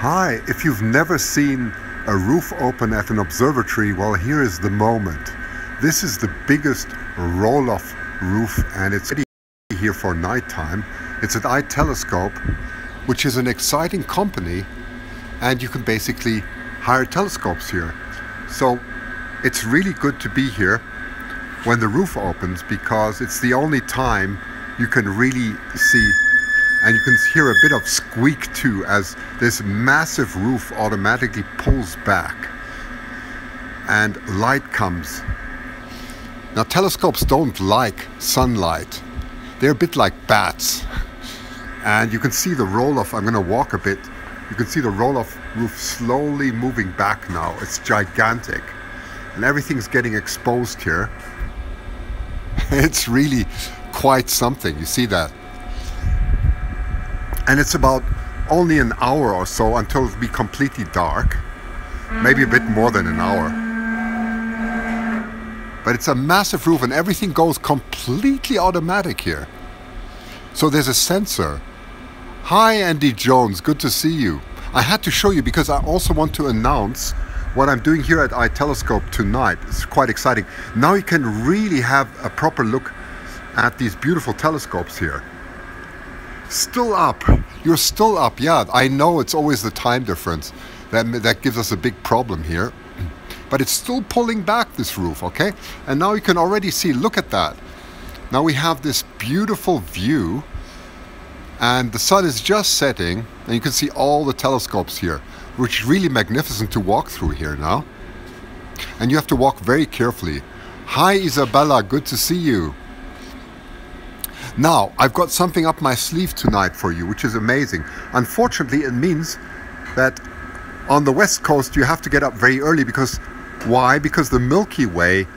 Hi, if you've never seen a roof open at an observatory, well, here is the moment. This is the biggest roll-off roof, and it's ready here for nighttime. It's at ITelescope, which is an exciting company, and you can basically hire telescopes here. So it's really good to be here when the roof opens, because it's the only time you can really see, and you can hear a bit of squeak too, as this massive roof automatically pulls back and light comes. Now, telescopes don't like sunlight. They're a bit like bats. And you can see the roll-off. I'm going to walk a bit. You can see the roll-off roof slowly moving back now. It's gigantic. And everything's getting exposed here. It's really quite something. You see that? And it's about only an hour or so until it'll be completely dark. Maybe a bit more than an hour. But it's a massive roof and everything goes completely automatic here. So there's a sensor. Hi Andy Jones, good to see you. I had to show you because I also want to announce what I'm doing here at ITelescope tonight. It's quite exciting. Now you can really have a proper look at these beautiful telescopes here. Still up. You're still up. Yeah, I know it's always the time difference that gives us a big problem here. But it's still pulling back, this roof, okay? And now you can already see, look at that. Now we have this beautiful view, and the sun is just setting, and you can see all the telescopes here, which is really magnificent to walk through here now. And you have to walk very carefully. Hi Isabella, good to see you. Now, I've got something up my sleeve tonight for you, which is amazing. Unfortunately, it means that on the West Coast you have to get up very early, because why? Because the Milky Way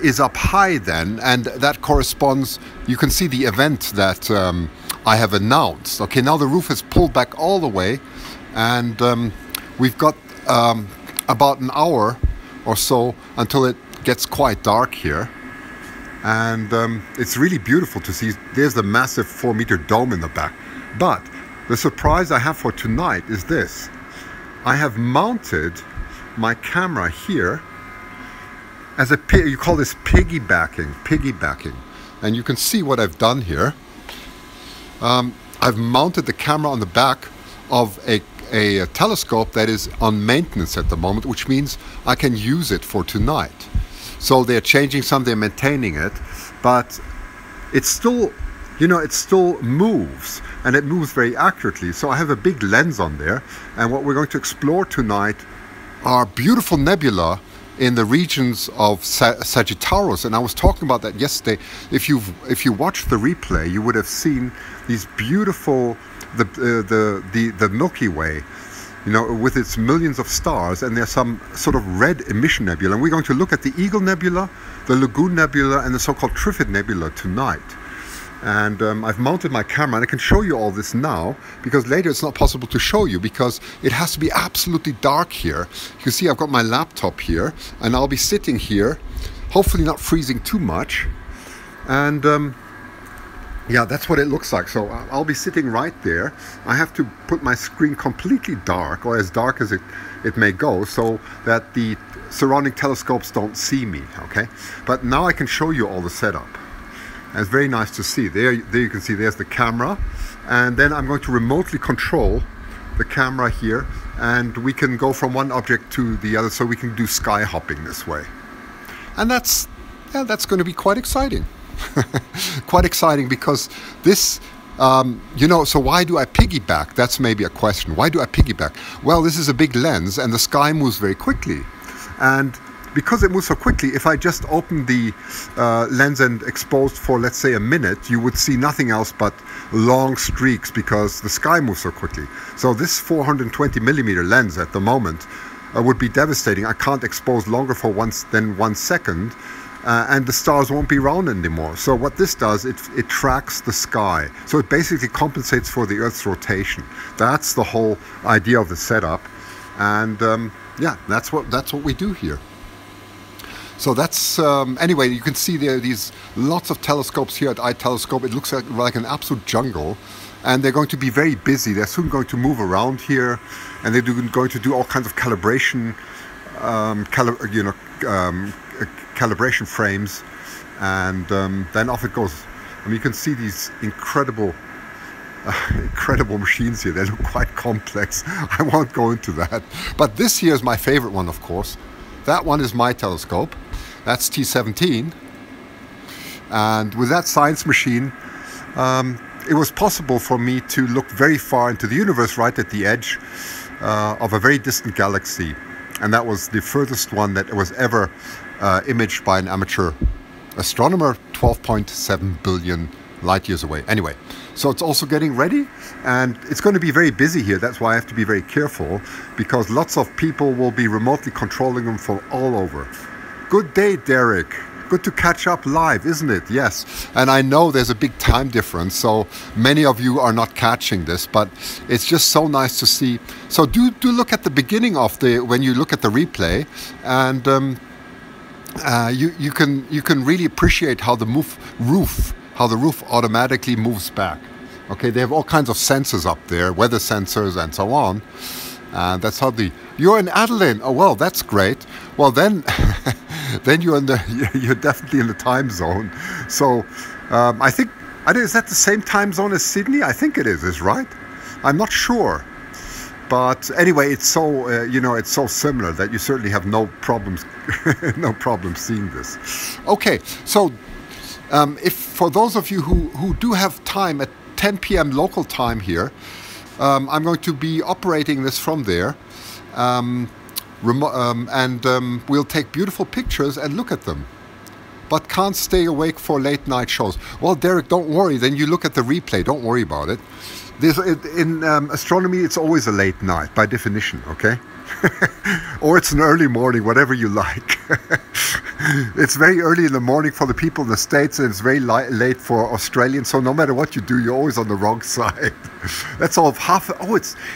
is up high then, and that corresponds, you can see the event that I have announced. Okay, now the roof is pulled back all the way, and we've got about an hour or so until it gets quite dark here. And it's really beautiful to see. There's the massive 4-meter dome in the back. But the surprise I have for tonight is this. I have mounted my camera here as you call this piggybacking. And you can see what I've done here. I've mounted the camera on the back of a telescope that is on maintenance at the moment, which means I can use it for tonight. So they're changing some, they're maintaining it, but it's still, you know, it still moves, and it moves very accurately. So I have a big lens on there, and what we're going to explore tonight are beautiful nebula in the regions of Sagittarius. And I was talking about that yesterday. If you watched the replay, you would have seen these beautiful, the Milky Way, you know, with its millions of stars, and there's some sort of red emission nebula. And we're going to look at the Eagle Nebula, the Lagoon Nebula, and the so-called Trifid Nebula tonight. And I've mounted my camera, and I can show you all this now, because later it's not possible to show you, because it has to be absolutely dark here. You can see I've got my laptop here, and I'll be sitting here, hopefully not freezing too much. And yeah, that's what it looks like. So I'll be sitting right there. I have to put my screen completely dark, or as dark as it may go, so that the surrounding telescopes don't see me, okay? But now I can show you all the setup. And it's very nice to see. There you can see there's the camera. And then I'm going to remotely control the camera here, and we can go from one object to the other, so we can do sky hopping this way. And that's going to be quite exciting. Quite exciting, because this, you know, so why do I piggyback? That's maybe a question. Why do I piggyback? Well, this is a big lens, and the sky moves very quickly. And because it moves so quickly, if I just open the lens and exposed for, let's say, a minute, you would see nothing else but long streaks, because the sky moves so quickly. So this 420 millimeter lens at the moment would be devastating. I can't expose longer for than 1 second. And the stars won't be round anymore. So what this does, it tracks the sky. So it basically compensates for the Earth's rotation. That's the whole idea of the setup. And yeah, that's what we do here. So that's, anyway, you can see there are these lots of telescopes here at ITelescope. It looks like an absolute jungle. and they're going to be very busy. They're soon going to move around here, and they're going to do all kinds of calibration, calibration frames, and then off it goes. I mean, you can see these incredible machines here. They look quite complex. I won't go into that. But this here is my favorite one, of course. That one is my telescope. That's T17. And with that science machine, it was possible for me to look very far into the universe, right at the edge of a very distant galaxy. And that was the furthest one that was ever imaged by an amateur astronomer, 12.7 billion light years away. Anyway, so it's also getting ready, and it's going to be very busy here. That's why I have to be very careful, because lots of people will be remotely controlling them from all over. Good day, Derek. Good to catch up live, isn't it? Yes. And I know there's a big time difference, so many of you are not catching this, but it's just so nice to see. So do look at the beginning of when you look at the replay, and you can really appreciate how the roof automatically moves back. Okay, they have all kinds of sensors up there, weather sensors and so on. And that's how you're in Adelaide. Oh well, that's great. Well then, then you're definitely in the time zone. So I think is that the same time zone as Sydney? I think it is right? I'm not sure. But anyway, it's so it's so similar that you certainly have no problems seeing this. Okay, so if for those of you who do have time at 10 p.m. local time here, I'm going to be operating this from there, and we'll take beautiful pictures and look at them. But can't stay awake for late night shows. Well, Derek, don't worry. Then you look at the replay. Don't worry about it. In astronomy, it's always a late night by definition, okay? Or it's an early morning, whatever you like. It's very early in the morning for the people in the States, and it's very late for Australians. So no matter what you do, you're always on the wrong side. That's all of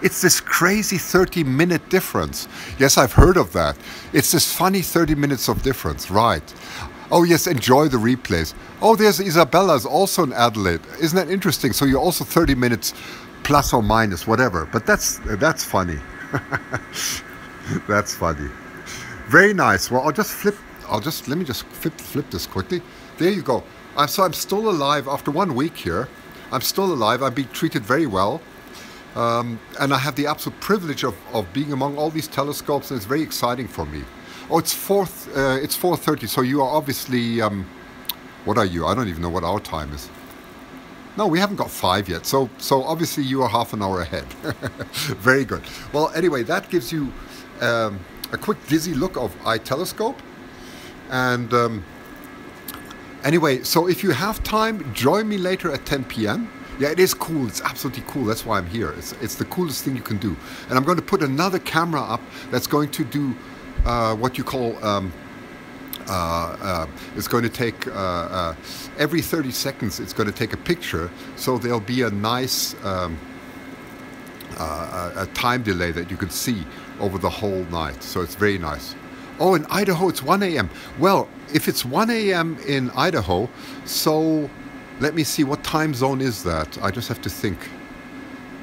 it's this crazy 30-minute difference. Yes, I've heard of that. It's this funny 30 minutes of difference, right? Oh yes, enjoy the replays. Oh, there's Isabella's also in Adelaide. Isn't that interesting? So you're also 30 minutes plus or minus, whatever. But that's funny. That's funny. Very nice. Well, let me just flip this quickly. There you go. So I'm still alive after 1 week here. I'm still alive. I'm being treated very well. And I have the absolute privilege of being among all these telescopes, and it's very exciting for me. Oh, it's 4:30, so you are obviously, what are you? I don't even know what our time is. No, we haven't got 5 yet, so obviously you are half an hour ahead. Very good. Well, anyway, that gives you a quick dizzy look of ITelescope. And anyway, so if you have time, join me later at 10 p.m. Yeah, it is cool. It's absolutely cool. That's why I'm here. It's the coolest thing you can do. And I'm going to put another camera up that's going to do what you call, it's going to take, every 30 seconds it's going to take a picture, so there'll be a nice a time delay that you can see over the whole night, so it's very nice. Oh, in Idaho it's 1 a.m. Well, if it's 1 a.m. in Idaho, so let me see, what time zone is that? I just have to think.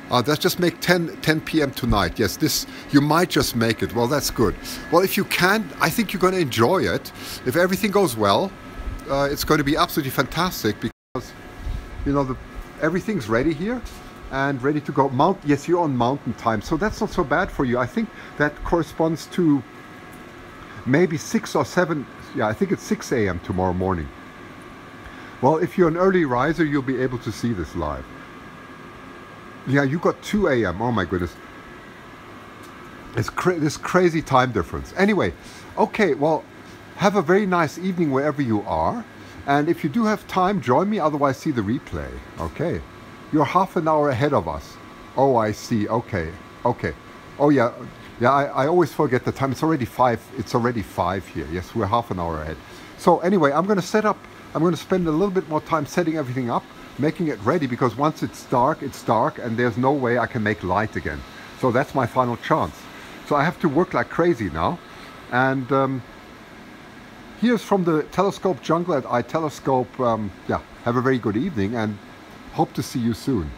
Let's just make 10 p.m. tonight. Yes, you might just make it. Well, that's good. Well, if you can, I think you're going to enjoy it. If everything goes well, it's going to be absolutely fantastic, because, everything's ready here and ready to go. Yes, you're on mountain time, so that's not so bad for you. I think that corresponds to maybe 6 or 7. Yeah, I think it's 6 a.m. tomorrow morning. Well, if you're an early riser, you'll be able to see this live. Yeah, you got 2 a.m. Oh my goodness. It's this crazy time difference. Anyway, okay, well, have a very nice evening wherever you are. And if you do have time, join me, otherwise see the replay. Okay. You're half an hour ahead of us. Oh, I see. Okay. Okay. Oh yeah. Yeah, I always forget the time. It's already 5. It's already 5 here. Yes, we're half an hour ahead. So anyway, I'm going to spend a little bit more time setting everything up, making it ready, because once it's dark, and there's no way I can make light again. So that's my final chance. So I have to work like crazy now. And here's from the telescope jungle at ITelescope. Yeah, have a very good evening, and hope to see you soon.